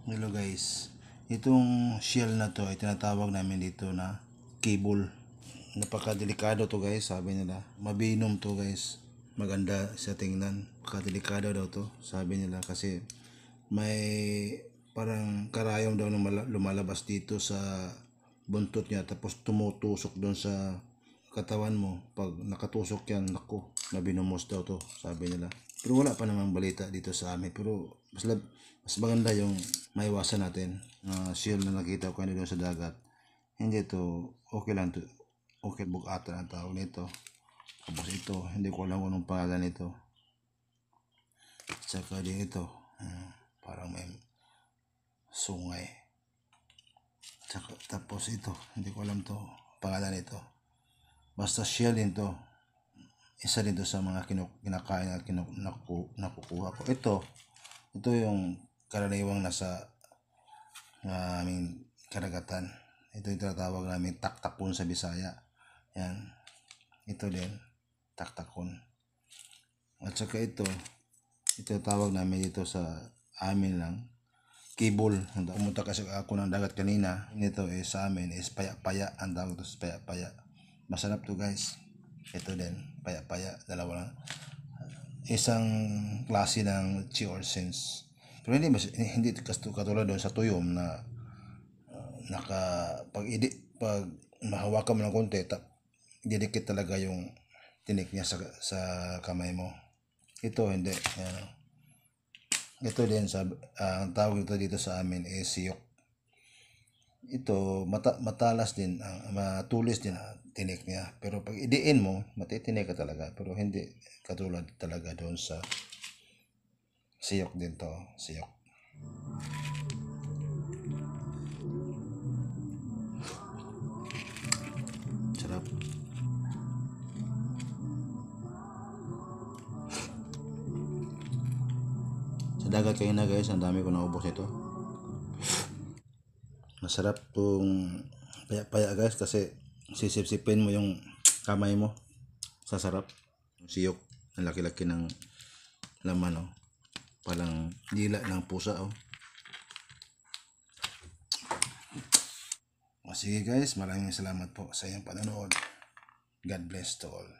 Hello guys, itong shell na to ay tinatawag namin dito na cable. Napakadelikado to guys, sabi nila. Mabinom to guys, maganda sa tingnan. Napakadelikado daw to, sabi nila, kasi may parang karayom daw na lumalabas dito sa buntot niya, tapos tumutusok doon sa katawan mo. Pag nakatusok yan, naku, mabinumos daw to, sabi nila. Pero wala pa namang balita dito sa amin. Pero mas maganda yung maiwasan natin. Shell na nakita ko doon sa dagat. Hindi to, okay lang to. Okay, bugata ang tawag nito. Tapos ito, hindi ko alam kung anong pangalan nito. Tsaka din ito, parang may sungay. Tsaka, tapos ito, hindi ko alam to pangalan nito. Basta shell din to. Isa din to sa mga kinakain at nakukuha ko. Ito yung karaniwang nasa aming karagatan. Ito yung tinatawag namin taktakon sa Bisaya. Yan. Ito din, taktakon. At saka ito tawag namin dito sa amin lang, kibol. Pumunta kasi ako ng dagat kanina. Ito sa amin is paya-paya. Ang tawag ito sa paya-paya. Masarap to guys. Ito din, paya-paya. Dalawa lang. Isang klase ng chi or sense. Pero hindi katulad doon sa tuyom na pag mahawakan mo ng konti, didikit talaga yung tinik niya sa kamay mo. Ito hindi. Ito din, ang tawag ito dito sa amin is siyok. Ito matalas din, matulis din ang tinik niya. Pero pag idiin mo, matitinik ka talaga. Pero hindi katulad talaga doon sa siyok din to. Siyok. Sarap. Sa dagat kayo na guys, ang dami ko naubos ito. Masarap tong paya-paya guys, kasi sisip-sipin mo yung kamay mo. Sasarap. Siyok, ang laki-laki ng laman, oh. Parang dila ng pusa, oh. Sige guys, maraming salamat po sa iyong panonood. God bless to all.